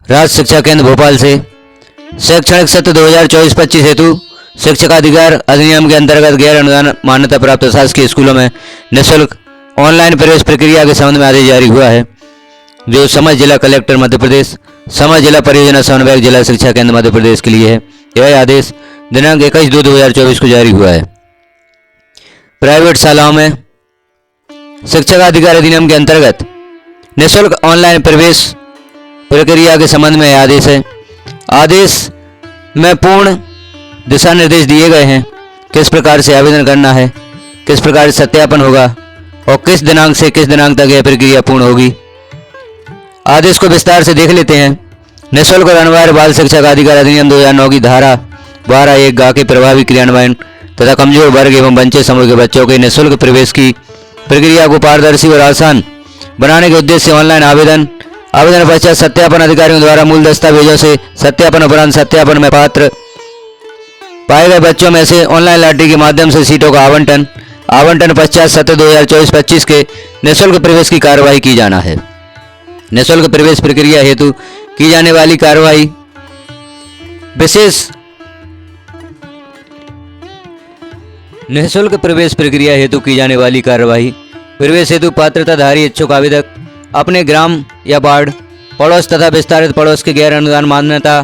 राज्य शिक्षा केंद्र भोपाल से शैक्षणिक सत्र 2024-25 हेतु शिक्षकाधिकार अधिनियम के अंतर्गत गैर अनुदान मान्यता प्राप्त शासकीय स्कूलों में निःशुल्क ऑनलाइन प्रवेश प्रक्रिया के संबंध में आदेश जारी हुआ है, जो समस्त जिला कलेक्टर मध्य प्रदेश, समस्त जिला परियोजना समन्वयक जिला शिक्षा केंद्र मध्य प्रदेश के लिए है। यह आदेश दिनांक 21/2/2024 को जारी हुआ है। प्राइवेट शालाओं में शिक्षकाधिकार अधिनियम के अंतर्गत निःशुल्क ऑनलाइन प्रवेश प्रक्रिया के संबंध में आदेश है। आदेश में पूर्ण दिशा निर्देश दिए गए हैं, किस प्रकार से आवेदन करना है, किस प्रकार से सत्यापन होगा और किस दिनांक से किस दिनांक तक यह प्रक्रिया पूर्ण होगी। आदेश को विस्तार से देख लेते हैं। निःशुल्क और अनिवार्य बाल शिक्षा का अधिकार अधिनियम 2009 की धारा 12(1) गा के प्रभावी क्रियान्वयन तथा कमजोर वर्ग एवं वंचित समूह के बच्चों के निःशुल्क प्रवेश की प्रक्रिया को पारदर्शी और आसान बनाने के उद्देश्य से ऑनलाइन आवेदन पश्चात सत्यापन अधिकारियों द्वारा मूल दस्तावेजों से सत्यापन उपरांत सत्यापन में पात्र पाए गए बच्चों में से ऑनलाइन लॉटरी के माध्यम से सीटों का आवंटन पश्चात सत्र 2024-25 के निःशुल्क प्रवेश की कार्रवाई की जाना है। निःशुल्क प्रवेश प्रक्रिया हेतु की जाने वाली कार्रवाई निःशुल्क प्रवेश प्रक्रिया हेतु की जाने वाली कार्रवाई प्रवेश हेतु पात्रताधारी इच्छुक आवेदक अपने ग्राम या वार्ड पड़ोस तथा विस्तारित पड़ोस के गैर अनुदान मान्यता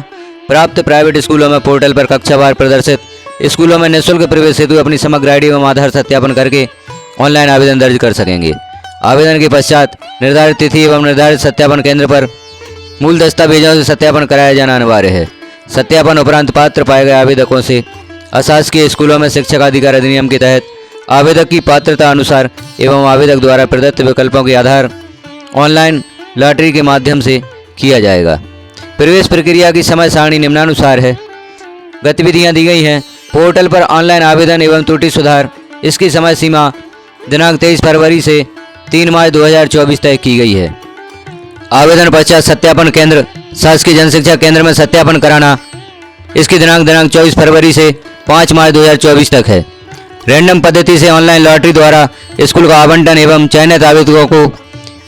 प्राप्त प्राइवेट स्कूलों में पोर्टल पर कक्षावार प्रदर्शित स्कूलों में निःशुल्क प्रवेश हेतु अपनी समग्र आईडी एवं आधार सत्यापन करके ऑनलाइन आवेदन दर्ज कर सकेंगे। आवेदन के पश्चात निर्धारित तिथि एवं निर्धारित सत्यापन केंद्र पर मूल दस्तावेजों से सत्यापन कराया जाना अनिवार्य है। सत्यापन उपरांत पात्र पाए गए आवेदकों से अशासकीय स्कूलों में शिक्षकाधिकार अधिनियम के तहत आवेदक की पात्रता अनुसार एवं आवेदक द्वारा प्रदत्त विकल्पों के आधार ऑनलाइन लॉटरी के माध्यम से किया जाएगा। प्रवेश प्रक्रिया की समय सारणी निम्नानुसार है। गतिविधियां दी गई हैं। पोर्टल पर ऑनलाइन आवेदन एवं त्रुटि सुधार, इसकी समय सीमा दिनांक 23 फरवरी से 3 मार्च 2024 तक की गई है। आवेदन पश्चात सत्यापन केंद्र शासकीय जनशिक्षा केंद्र में सत्यापन कराना, इसकी दिनांक 24 फरवरी से 5 मार्च 2024 तक है। रैंडम पद्धति से ऑनलाइन लॉटरी द्वारा स्कूल का आवंटन एवं चयनित आवेदकों को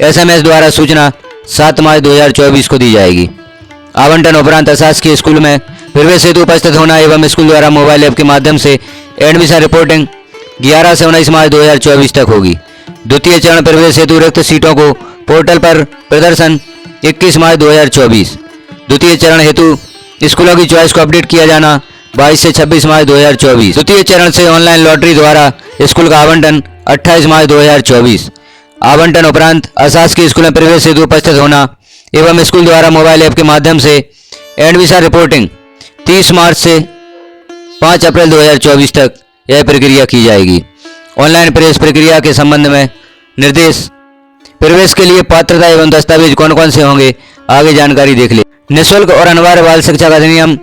SMS द्वारा सूचना 7 मार्च 2024 को दी जाएगी। आवंटन उपरांत अशासकीय स्कूल में प्रवेश हेतु उपस्थित होना एवं स्कूल द्वारा मोबाइल ऐप के माध्यम से एडमिशन रिपोर्टिंग 11 से 19 मार्च 2024 तक होगी। द्वितीय चरण प्रवेश हेतु रिक्त सीटों को पोर्टल पर प्रदर्शन 21 मार्च 2024। द्वितीय चरण हेतु स्कूलों की चॉइस को अपडेट किया जाना 22 से 26 मार्च 2024। द्वितीय चरण से ऑनलाइन लॉटरी द्वारा स्कूल का आवंटन 28 मार्च 2024। आवंटन उपरांत अशासकीय स्कूल में प्रवेश हेतु उपस्थित होना एवं स्कूल द्वारा मोबाइल ऐप के माध्यम से एडमिशन रिपोर्टिंग 30 मार्च से 5 अप्रैल 2024 तक यह प्रक्रिया की जाएगी। ऑनलाइन प्रवेश प्रक्रिया के संबंध में निर्देश। प्रवेश के लिए पात्रता एवं दस्तावेज कौन कौन से होंगे, आगे जानकारी देख ले। निःशुल्क और अनिवार्य बाल शिक्षा का अधिनियम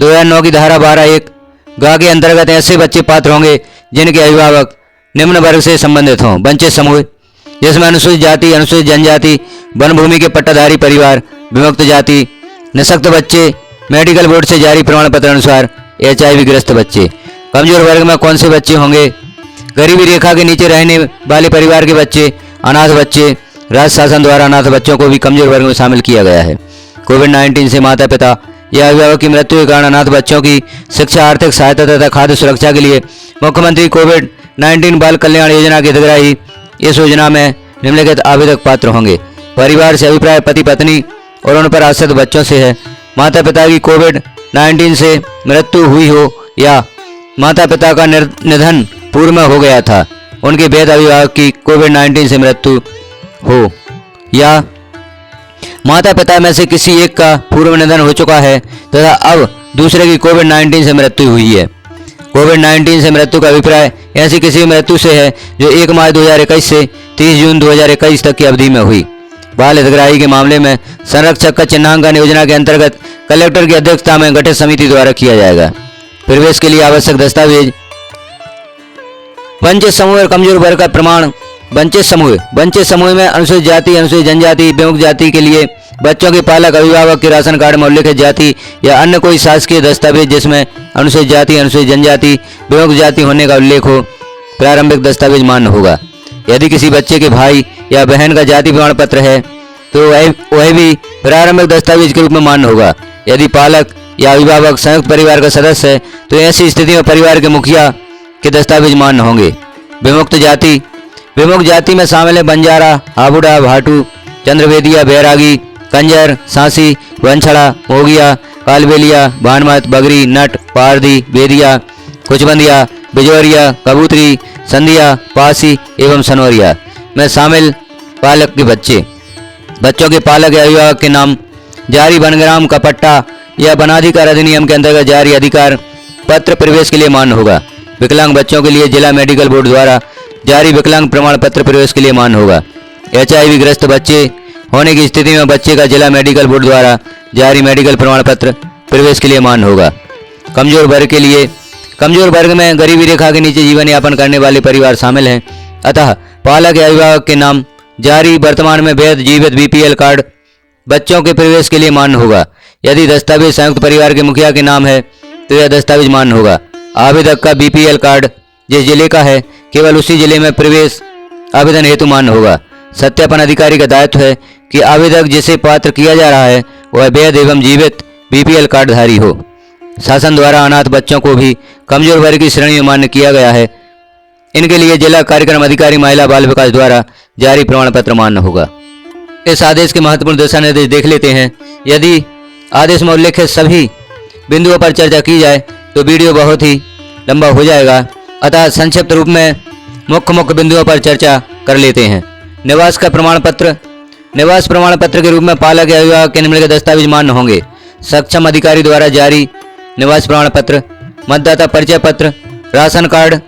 2009 की धारा 12(1) गा के अंतर्गत ऐसे बच्चे पात्र होंगे जिनके अभिभावक निम्न वर्ग से संबंधित हों। वंचित समूह, जिसमें अनुसूचित जाति, अनुसूचित जनजाति, वन भूमि के पट्टाधारी परिवार, विमुक्त जाति, निःशक्त बच्चे, मेडिकल बोर्ड से जारी प्रमाण पत्र अनुसार HIV ग्रस्त बच्चे। कमजोर वर्ग में कौन से बच्चे होंगे? गरीबी रेखा के नीचे रहने वाले परिवार के बच्चे, अनाथ बच्चे। राज्य शासन द्वारा अनाथ बच्चों को भी कमजोर वर्ग में शामिल किया गया है। कोविड-19 से माता पिता या अभिभावक की मृत्यु के कारण अनाथ बच्चों की शिक्षा, आर्थिक सहायता तथा खाद्य सुरक्षा के लिए मुख्यमंत्री कोविड-19 बाल कल्याण योजना के हितग्राही इस योजना में निम्नलिखित आवेदक पात्र होंगे। परिवार से अभिप्राय पति पत्नी और उन पर आश्रित बच्चों से है। माता पिता की कोविड-19 से मृत्यु हुई हो या माता पिता का निधन पूर्व में हो गया था, उनके वैध अभिभावक की कोविड-19 से मृत्यु हो या माता पिता में से किसी एक का पूर्व निधन हो चुका है तथा अब दूसरे की कोविड-19 से मृत्यु हुई है। कोविड-19 से मृत्यु का अभिप्राय ऐसी किसी मृत्यु से है जो 1 मार्च 2021 से 30 जून 2021 तक की अवधि में हुई। बाल हितग्राही के मामले में संरक्षक का चिन्हांकन योजना के अंतर्गत कलेक्टर की अध्यक्षता में गठित समिति द्वारा किया जाएगा। प्रवेश के लिए आवश्यक दस्तावेज। वंचित समूह और कमजोर वर्ग का प्रमाण। वंचित समूह में अनुसूचित जाति, अनुसूचित जनजाति, विमुक्त जाति के लिए बच्चों के पालक अभिभावक के राशन कार्ड में उल्लिखित जाति या अन्य कोई शासकीय दस्तावेज जिसमें अनुसूचित जाति, अनुसूचित जनजाति, विमुक्त जाति होने का उल्लेख हो, प्रारंभिक दस्तावेज मान्य होगा। यदि किसी बच्चे के भाई या बहन का जाति प्रमाण पत्र है तो वह भी प्रारंभिक दस्तावेज के रूप में मान्य होगा। यदि पालक या अभिभावक संयुक्त परिवार का सदस्य है तो ऐसी स्थिति में परिवार के मुखिया के दस्तावेज मान्य होंगे। विमुक्त जाति में शामिल है बंजारा, हाबुड़ा, भाटू, चंद्रवेदिया, बैरागी, कंजर, सांसी, वंछड़ा, मोगिया, कालबेलिया, भानमत, बगरी, नट, पारधी, बेदिया, कुचबंदिया, बिजौरिया, कबूतरी, संधिया, पासी एवं सनौरिया में शामिल पालक के बच्चों के पालक या अभिभावक के नाम जारी वनग्राम का पट्टा या वनाधिकार अधिनियम के अंतर्गत जारी अधिकार पत्र प्रवेश के लिए मान्य होगा। विकलांग बच्चों के लिए जिला मेडिकल बोर्ड द्वारा जारी विकलांग प्रमाण पत्र प्रवेश के लिए मान्य होगा। HIV ग्रस्त बच्चे होने की स्थिति में बच्चे का जिला मेडिकल बोर्ड द्वारा जारी मेडिकल प्रमाण पत्र प्रवेश के लिए मान्य होगा। कमजोर वर्ग में गरीबी रेखा के नीचे जीवन यापन करने वाले परिवार शामिल हैं, अतः पालक या अभिभावक के नाम जारी वर्तमान में वैध जीवित BPL कार्ड बच्चों के प्रवेश के लिए मान्य होगा। यदि दस्तावेज संयुक्त परिवार के मुखिया के नाम है तो यह दस्तावेज मान्य होगा। आवेदक का BPL कार्ड जिस जिले का है केवल उसी जिले में प्रवेश आवेदन हेतु मान्य होगा। सत्यापन अधिकारी का दायित्व है कि आवेदक जिसे पात्र किया जा रहा है वह वैध एवं जीवित BPL कार्ड धारी हो। शासन द्वारा अनाथ बच्चों को भी कमजोर वर्ग की श्रेणी में मान्य किया गया है। इनके लिए जिला कार्यक्रम अधिकारी महिला बाल विकास द्वारा जारी प्रमाण पत्र मान्य होगा। इस आदेश के महत्वपूर्ण दिशा निर्देश देख लेते हैं। यदि आदेश में उल्लेखित सभी बिंदुओं पर चर्चा की जाए तो वीडियो बहुत ही लंबा हो जाएगा, अतः संक्षिप्त रूप में मुख्य बिंदुओं पर चर्चा कर लेते हैं। निवास प्रमाण पत्र के रूप में पालक या अभिभावक के निम्नलिखित दस्तावेज मान्य होंगे। सक्षम अधिकारी द्वारा जारी निवास प्रमाण पत्र, मतदाता परिचय पत्र, राशन कार्ड,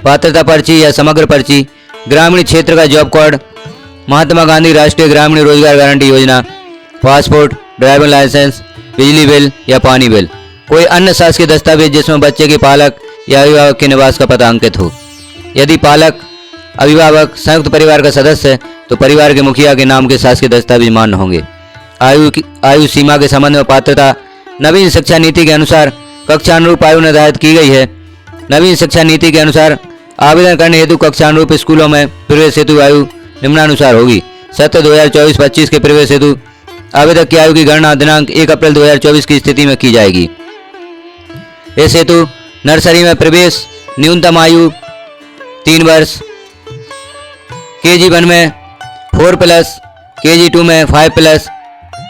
पात्रता पर्ची या समग्र पर्ची, ग्रामीण क्षेत्र का जॉब कार्ड, महात्मा गांधी राष्ट्रीय ग्रामीण रोजगार गारंटी योजना, पासपोर्ट, ड्राइविंग लाइसेंस, बिजली बिल या पानी बिल, कोई अन्य शासकीय दस्तावेज जिसमें बच्चे के पालक या अभिभावक के निवास का पता अंकित हो। यदि पालक अभिभावक संयुक्त परिवार का सदस्य है तो परिवार के मुखिया के नाम के शासकीय दस्तावेज मान्य होंगे। आयु सीमा के संबंध में पात्रता नवीन शिक्षा नीति के अनुसार कक्षानुरूप आयु निर्धारित की गई है। नवीन शिक्षा नीति के अनुसार आवेदन करने हेतु कक्षानुरूप स्कूलों में प्रवेश हेतु आयु निम्नानुसार होगी। सत्र 2024-25 के प्रवेश हेतु आवेदक की आयु की गणना दिनांक 1 अप्रैल 2024 की स्थिति में की जाएगी। इस हेतु नर्सरी में प्रवेश न्यूनतम आयु 3 वर्ष, KG1 में 4+, KG2 में 5+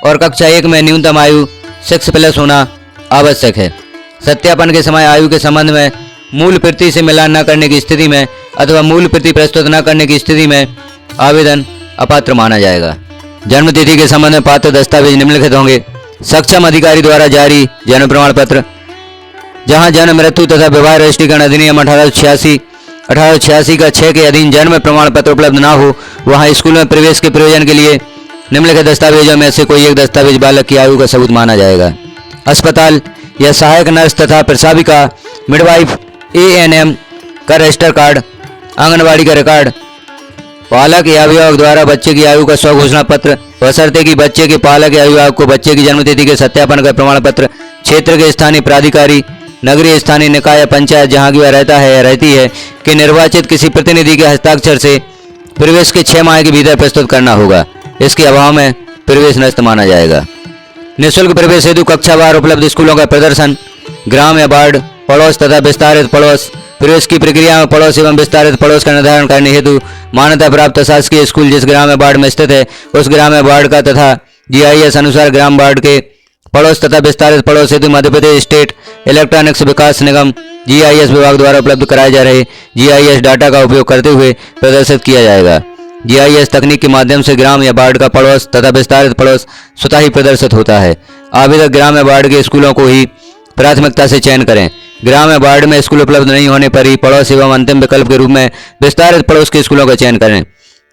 और कक्षा 1 में न्यूनतम आयु 6+ होना आवश्यक है। सत्यापन के समय आयु के संबंध में मूल प्रति से मिलान न करने की स्थिति में अथवा मूल प्रति प्रस्तुत न करने की स्थिति में आवेदन अपात्र माना जाएगा। जन्म तिथि के संबंध में पात्र दस्तावेज निम्नलिखित होंगे। सक्षम अधिकारी द्वारा जारी जन्म प्रमाण पत्र, जहां जन्म, मृत्यु तथा विवाह रजिस्ट्रीकरण अधिनियम 1886 का 6 के अधीन जन्म प्रमाण पत्र उपलब्ध न हो वहां स्कूल में प्रवेश के प्रयोजन के लिए निम्नलिखित दस्तावेजों में से कोई एक दस्तावेज बालक की आयु का सबूत माना जाएगा। अस्पताल या सहायक नर्स तथा प्रसाविका, मिडवाइफ, ANM का रजिस्टर कार्ड, आंगनबाड़ी का रिकॉर्ड, पालक या अभिभावक द्वारा बच्चे की आयु का स्वघोषणा पत्र, बशर्ते कि बच्चे के पालक या अभिभावक को बच्चे की जन्मतिथि के सत्यापन का प्रमाण पत्र क्षेत्र के स्थानीय प्राधिकारी, नगरीय स्थानीय निकाय या पंचायत जहां की वह रहता है या रहती है कि निर्वाचित किसी प्रतिनिधि के हस्ताक्षर से प्रवेश के 6 माह के भीतर प्रस्तुत करना होगा। इसके अभाव में प्रवेश नष्ट माना जाएगा। निःशुल्क प्रवेश हेतु कक्षावार उपलब्ध स्कूलों का प्रदर्शन, ग्राम या वार्ड पड़ोस तथा विस्तारित पड़ोस, प्रवेश की प्रक्रिया में पड़ोस एवं विस्तारित पड़ोस का निर्धारण करने हेतु मान्यता प्राप्त शासकीय स्कूल जिस ग्राम या वार्ड में स्थित है उस ग्राम या वार्ड का तथा GIS अनुसार ग्राम वार्ड के पड़ोस तथा विस्तारित पड़ोस हेतु मध्य प्रदेश स्टेट इलेक्ट्रॉनिक्स विकास निगम GIS विभाग द्वारा उपलब्ध कराए जा रहे GIS डाटा का उपयोग करते हुए प्रदर्शित किया जाएगा। GIS तकनीक के माध्यम से ग्राम या वार्ड का पड़ोस तथा विस्तारित पड़ोस स्वतः ही प्रदर्शित होता है। आवेदक ग्राम या वार्ड के स्कूलों को ही प्राथमिकता से चयन करें। ग्राम या वार्ड में स्कूल उपलब्ध नहीं होने पर ही पड़ोस एवं अंतिम विकल्प के रूप में विस्तारित पड़ोस के स्कूलों का चयन करें,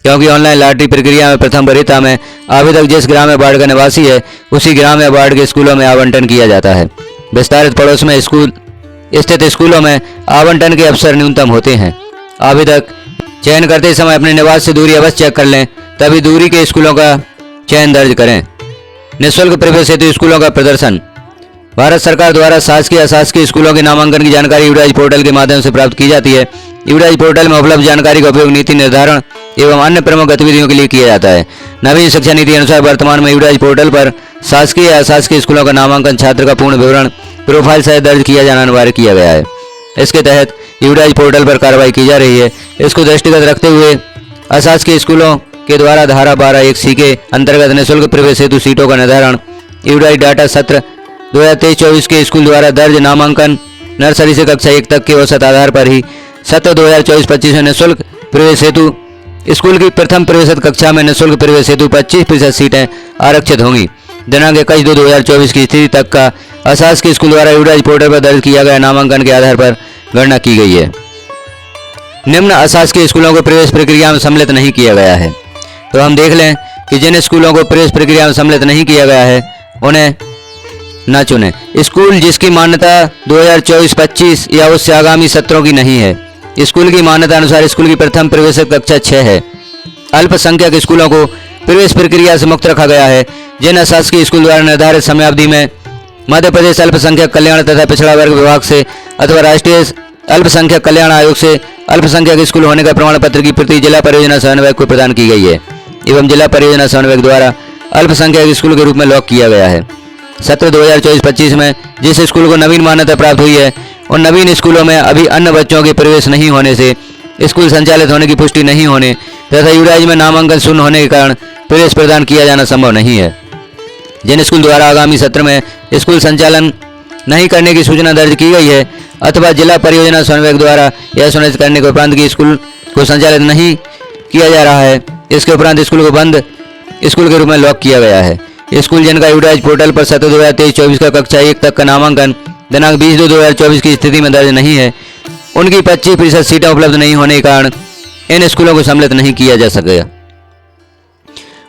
क्योंकि ऑनलाइन लॉटरी प्रक्रिया में प्रथम वरीयता में आवेदक जिस ग्राम या वार्ड का निवासी है उसी ग्राम या वार्ड के स्कूलों में आवंटन किया जाता है। विस्तारित पड़ोस में स्थित स्कूलों में आवंटन के अवसर न्यूनतम होते हैं। आवेदक चयन करते समय अपने निवास से दूरी अवश्य चेक कर लें, तभी दूरी के स्कूलों का चयन दर्ज करें। निःशुल्क प्रवेश हेतु स्कूलों का प्रदर्शन, भारत सरकार द्वारा शासकीय अशासकीय स्कूलों के नामांकन की जानकारी यूडाइज पोर्टल के माध्यम से प्राप्त की जाती है। यूडाइज पोर्टल में उपलब्ध जानकारी का उपयोग नीति निर्धारण एवं अन्य प्रमुख गतिविधियों के लिए किया जाता है। नवीन शिक्षा नीति अनुसार वर्तमान में यूडाइज पोर्टल पर शासकीय या अशासकीय स्कूलों का नामांकन छात्र का पूर्ण विवरण प्रोफाइल सहित दर्ज किया जाना अनिवार्य किया गया है। इसके तहत यूडाइज पोर्टल पर कार्रवाई की जा रही है। इसको दृष्टिगत रखते हुए अशासकीय स्कूलों के द्वारा धारा 12(1)(c) के अंतर्गत निःशुल्क प्रवेश हेतु सीटों का निर्धारण यूडाइज डाटा सत्र 2023-24 के स्कूल द्वारा दर्ज नामांकन नर्सरी से कक्षा 1 तक के औसत आधार पर ही सत्र 2024-25 में निःशुल्क प्रवेश हेतु स्कूल की प्रथम प्रवेशित कक्षा में निःशुल्क प्रवेश हेतु 25% सीटें आरक्षित होंगी। दिनांक 21/2/2024 की स्थिति तक का अशासकीय स्कूल द्वारा यूडाइज पोर्टल पर दर्ज किया गया नामांकन के आधार पर गणना की गई है। निम्न अशासकीय स्कूलों को प्रवेश प्रक्रिया में सम्मिलित नहीं किया गया है। तो हम देख लें कि जिन स्कूलों को प्रवेश प्रक्रिया में सम्मिलित नहीं किया गया है उन्हें न चुनें। स्कूल जिसकी मान्यता 2024-25 या उससे आगामी सत्रों की नहीं है। स्कूल की मान्यता अनुसार स्कूल की प्रथम प्रवेशित कक्षा 6 है। अल्पसंख्यक स्कूलों को प्रवेश प्रक्रिया से मुक्त रखा गया है। जिन अशासकीय स्कूल द्वारा निर्धारित समयावधि में मध्य प्रदेश अल्पसंख्यक कल्याण तथा पिछड़ा वर्ग विभाग से अथवा राष्ट्रीय अल्पसंख्यक कल्याण आयोग से अल्पसंख्यक स्कूल होने का प्रमाण पत्र की प्रति जिला परियोजना समन्वयक को प्रदान की गई है एवं जिला परियोजना समन्वयक द्वारा अल्पसंख्यक स्कूल के रूप में लॉक किया गया है। सत्र 2024-25 में जिस स्कूल को नवीन मान्यता प्राप्त हुई है उन नवीन स्कूलों में अभी अन्य बच्चों के प्रवेश नहीं होने से स्कूल संचालित होने की पुष्टि नहीं होने तथा यूडाइज में नामांकन शून्य होने के कारण प्रवेश प्रदान किया जाना संभव नहीं है। जिन स्कूल द्वारा आगामी सत्र में स्कूल संचालन नहीं करने की सूचना दर्ज की गई है अथवा जिला परियोजना समन्वयक द्वारा यह सुनिश्चित करने के उपरांत की स्कूल को संचालित नहीं किया जा रहा है, इसके उपरांत स्कूल को बंद स्कूल के रूप में लॉक किया गया है। स्कूल जिनका यूडाइज पोर्टल पर सत्र 2023-24 का कक्षा 1 तक का नामांकन दिनांक 20/2/2024 की स्थिति में दर्ज नहीं है, उनकी 25% सीटें उपलब्ध नहीं होने के कारण इन स्कूलों को सम्मिलित नहीं किया जा सकेगा।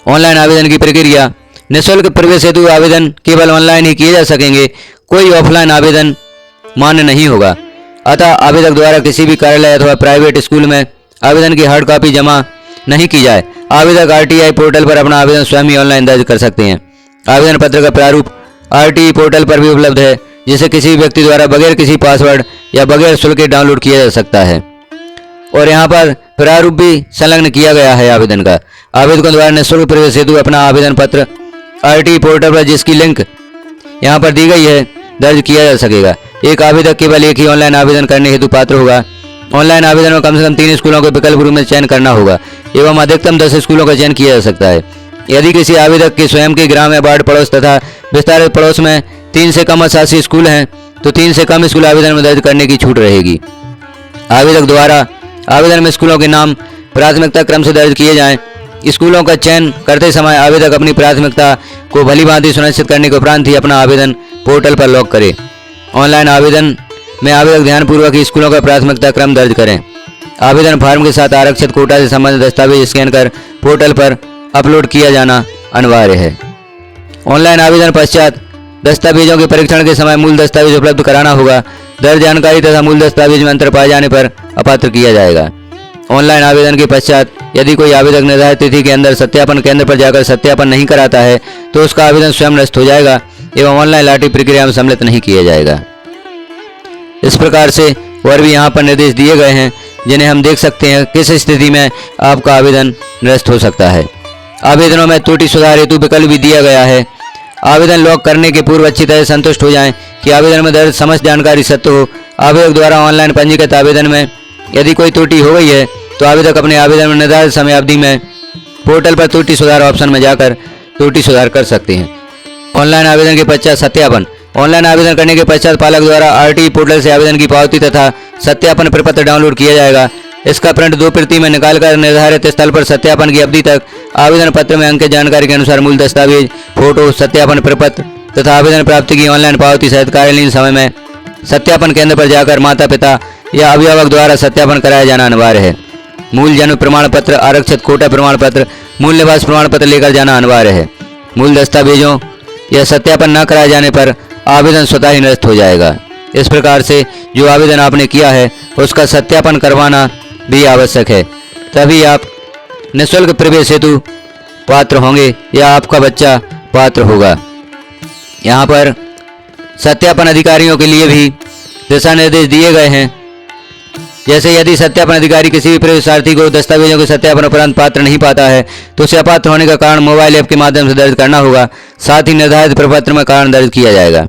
ऑनलाइन आवेदन की प्रक्रिया। निःशुल्क प्रवेश हेतु आवेदन केवल ऑनलाइन ही किए जा सकेंगे, कोई ऑफलाइन आवेदन मान्य नहीं होगा। अतः आवेदक द्वारा किसी भी कार्यालय अथवा प्राइवेट स्कूल में आवेदन की हार्ड कॉपी जमा नहीं की जाए। आवेदक आरटीआई पोर्टल पर अपना आवेदन स्वयं ही ऑनलाइन दर्ज कर सकते हैं। आवेदन पत्र का प्रारूप आरटीई पोर्टल पर भी उपलब्ध है, जिसे किसी भी व्यक्ति द्वारा बगैर किसी पासवर्ड या बगैर शुल्क के डाउनलोड किया जा सकता है और यहाँ पर प्रारूप भी संलग्न किया गया है आवेदन का। आवेदकों द्वारा निःशुल्क प्रवेश हेतु अपना आवेदन पत्र आरटीई पोर्टल पर, जिसकी लिंक यहाँ पर दी गई है, दर्ज किया जा सकेगा। एक आवेदक केवल एक ही ऑनलाइन आवेदन करने हेतु पात्र होगा। ऑनलाइन आवेदन में कम से कम 3 स्कूलों के विकल्प रूप में चयन करना होगा एवं अधिकतम 10 स्कूलों का चयन किया जा सकता है। यदि किसी आवेदक के स्वयं के ग्राम या वार्ड पड़ोस तथा विस्तारित पड़ोस में 3 से कम अशासकीय स्कूल हैं तो 3 से कम स्कूल आवेदन में दर्ज करने की छूट रहेगी। आवेदक द्वारा आवेदन में स्कूलों के नाम प्राथमिकता क्रम से दर्ज किए जाएं। स्कूलों का चयन करते समय आवेदक अपनी प्राथमिकता को भली भांति सुनिश्चित करने के उपरांत ही अपना आवेदन पोर्टल पर लॉक करे। ऑनलाइन आवेदन में आवेदक ध्यानपूर्वक स्कूलों का प्राथमिकता क्रम दर्ज करें। आवेदन फार्म के साथ आरक्षित कोटा से संबंधित दस्तावेज स्कैन कर पोर्टल पर अपलोड किया जाना अनिवार्य है। ऑनलाइन आवेदन पश्चात दस्तावेजों के परीक्षण के समय मूल दस्तावेज उपलब्ध कराना होगा। दर्ज जानकारी तथा मूल दस्तावेज में अंतर पाए जाने पर अपात्र किया जाएगा। ऑनलाइन आवेदन के पश्चात यदि कोई आवेदक निर्धारित तिथि के अंदर सत्यापन केंद्र पर जाकर सत्यापन नहीं कराता है तो उसका आवेदन स्वयं नष्ट हो जाएगा एवं ऑनलाइन लाटरी प्रक्रिया में सम्मिलित नहीं किया जाएगा। इस प्रकार से और भी यहाँ पर निर्देश दिए गए हैं जिन्हें हम देख सकते हैं किस स्थिति में आपका आवेदन निरस्त हो सकता है। आवेदनों में त्रुटि सुधार हेतु विकल्प भी दिया गया है। आवेदन लॉक करने के पूर्व अच्छी तरह संतुष्ट हो जाएं कि आवेदन में दर्ज समस्त जानकारी सत्य हो। आवेदक द्वारा ऑनलाइन पंजीकृत आवेदन में यदि कोई त्रुटि हो गई है तो आवेदक अपने आवेदन में निर्धारित समयावधि में पोर्टल पर त्रुटि सुधार ऑप्शन में जाकर त्रुटि सुधार कर सकते हैं। ऑनलाइन आवेदन के पश्चात सत्यापन। ऑनलाइन आवेदन करने के पश्चात पालक द्वारा आरटीई पोर्टल से आवेदन की पावती तथा सत्यापन प्रपत्र डाउनलोड किया जाएगा। इसका प्रिंट 2 प्रति में निकालकर निर्धारित स्थल पर सत्यापन की अवधि तक आवेदन पत्र में अंकित जानकारी के अनुसार मूल दस्तावेज, फोटो, सत्यापन प्रपत्र तथा आवेदन प्राप्ति की ऑनलाइन पावती सहित कार्यालयीन समय में सत्यापन केंद्र पर जाकर माता पिता या अभिभावक द्वारा सत्यापन कराया जाना अनिवार्य है। मूल जन्म प्रमाण पत्र, आरक्षित कोटा प्रमाण पत्र, मूल निवास प्रमाण पत्र लेकर जाना अनिवार्य है। मूल दस्तावेजों या सत्यापन न कराए जाने पर आवेदन स्वतः ही निरस्त हो जाएगा। इस प्रकार से जो आवेदन आपने किया है उसका सत्यापन करवाना भी आवश्यक है, तभी आप निःशुल्क प्रवेश हेतु पात्र होंगे या आपका बच्चा पात्र होगा। यहाँ पर सत्यापन अधिकारियों के लिए भी दिशा निर्देश दिए गए हैं। जैसे यदि सत्यापन अधिकारी किसी भी प्रवेशार्थी को दस्तावेजों के सत्यापन उपरांत पात्र नहीं पाता है तो उसे अपात्र होने का कारण मोबाइल ऐप के माध्यम से दर्ज करना होगा। साथ ही निर्धारित प्रपत्र में कारण दर्ज किया जाएगा।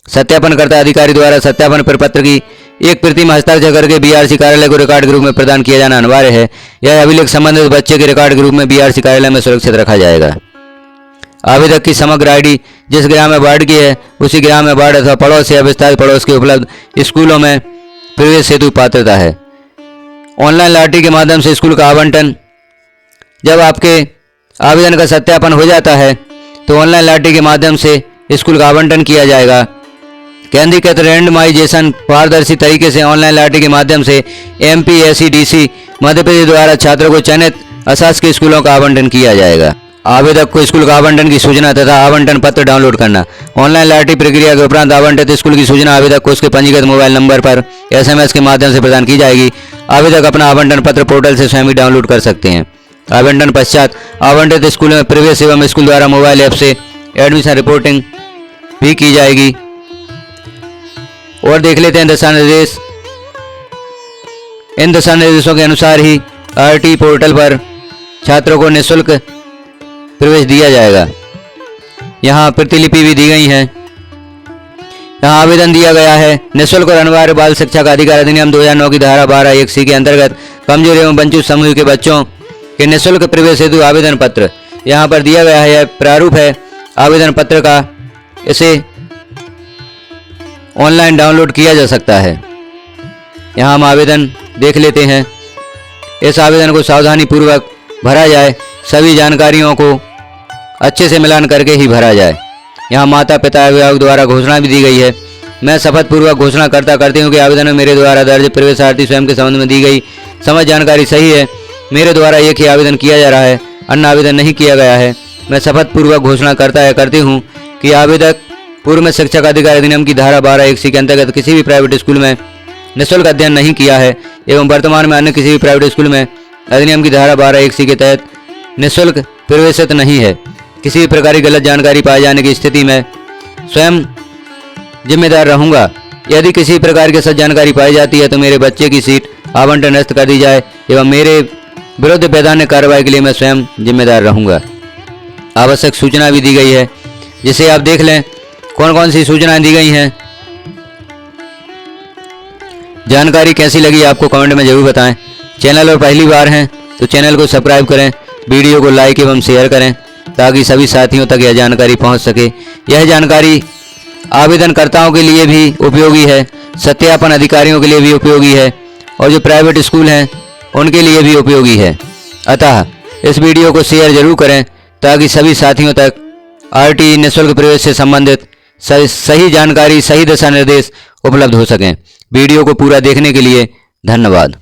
सत्यापनकर्ता अधिकारी द्वारा सत्यापन प्रपत्र की एक प्रति में हस्ताक्षर करके बीआरसी कार्यालय को रिकॉर्ड के रूप में प्रदान किया जाना अनिवार्य है। यह अभिलेख संबंधित बच्चे के रिकॉर्ड के रूप में बीआरसी कार्यालय में सुरक्षित रखा जाएगा। आवेदक की समग्र आईडी जिस ग्राम में वार्ड की है उसी ग्राम में वार्ड अथवा पड़ोस या विस्तारित पड़ोस के उपलब्ध स्कूलों में प्रवेश हेतु पात्रता है। ऑनलाइन लॉटरी के माध्यम से स्कूल का आवंटन। जब आपके आवेदन का सत्यापन हो जाता है तो ऑनलाइन लॉटरी के माध्यम से स्कूल का आवंटन किया जाएगा। केंद्रीकृत रैंडमाइजेशन पारदर्शी तरीके से ऑनलाइन लॉटरी के माध्यम से MPSEDC मध्य प्रदेश द्वारा छात्रों को चयनित अशासकीय स्कूलों का आवंटन किया जाएगा। आवेदक को स्कूल का आवंटन की सूचना तथा आवंटन पत्र डाउनलोड करना। ऑनलाइन लॉटरी प्रक्रिया के उपरांत आवंटित स्कूल की सूचना आवेदक को उसके पंजीकृत मोबाइल नंबर पर SMS के माध्यम से प्रदान की जाएगी। आवेदक अपना आवंटन पत्र पोर्टल से स्वयं ही डाउनलोड कर सकते हैं। आवंटन पश्चात आवंटित स्कूल में प्रवेश एवं स्कूल द्वारा मोबाइल ऐप से एडमिशन रिपोर्टिंग भी की जाएगी। और देख लेते हैं दिशा निर्देश। इन दिशा निर्देशों के अनुसार ही RT पोर्टल पर छात्रों को निःशुल्क प्रवेश दिया जाएगा। यहाँ प्रतिलिपि भी दी गई है। यहाँ आवेदन दिया गया है। निःशुल्क और अनिवार्य बाल शिक्षा का अधिकार अधिनियम 2009 की धारा 12(1)(c) के अंतर्गत कमजोर एवं वंचित समूह के बच्चों के निःशुल्क प्रवेश हेतु आवेदन पत्र यहाँ पर दिया गया है। यह प्रारूप है आवेदन पत्र का। इसे ऑनलाइन डाउनलोड किया जा सकता है। यहाँ हम आवेदन देख लेते हैं। इस आवेदन को सावधानी पूर्वक भरा जाए। सभी जानकारियों को अच्छे से मिलान करके ही भरा जाए। यहाँ माता पिता अभिभावक द्वारा घोषणा भी दी गई है। मैं शपथ पूर्वक घोषणा करती हूँ कि आवेदन में मेरे द्वारा दर्ज प्रवेशार्थी स्वयं के संबंध में दी गई समझ जानकारी सही है। मेरे द्वारा एक ही आवेदन किया जा रहा है, अन्य आवेदन नहीं किया गया है। मैं शपथ पूर्वक घोषणा करती हूँ कि आवेदक पूर्व में शिक्षक अधिकार अधिनियम की धारा 12(1)(c) के अंतर्गत किसी भी प्राइवेट स्कूल में निःशुल्क अध्ययन नहीं किया है एवं वर्तमान में अन्य किसी भी प्राइवेट स्कूल में अधिनियम की धारा 12(1)(c) के तहत निःशुल्क प्रवेशित नहीं है। किसी भी प्रकार की गलत जानकारी पाए जाने की स्थिति में स्वयं जिम्मेदार रहूंगा। यदि किसी प्रकार की सच जानकारी पाई जाती है तो मेरे बच्चे की सीट आवंटन रद्द कर दी जाए एवं मेरे विरुद्ध वैधानिक कार्रवाई के लिए मैं स्वयं जिम्मेदार रहूंगा। आवश्यक सूचना भी दी गई है, जिसे आप देख लें कौन कौन सी सूचनाएं दी गई हैं। जानकारी कैसी लगी आपको कमेंट में जरूर बताएं। चैनल पर पहली बार हैं तो चैनल को सब्सक्राइब करें, वीडियो को लाइक एवं शेयर करें ताकि सभी साथियों तक यह जानकारी पहुंच सके। यह जानकारी आवेदनकर्ताओं के लिए भी उपयोगी है, सत्यापन अधिकारियों के लिए भी उपयोगी है और जो प्राइवेट स्कूल हैं उनके लिए भी उपयोगी है। अतः इस वीडियो को शेयर जरूर करें ताकि सभी साथियों तक RT निःशुल्क प्रवेश से संबंधित सही जानकारी, सही दिशा निर्देश उपलब्ध हो सकें। वीडियो को पूरा देखने के लिए धन्यवाद।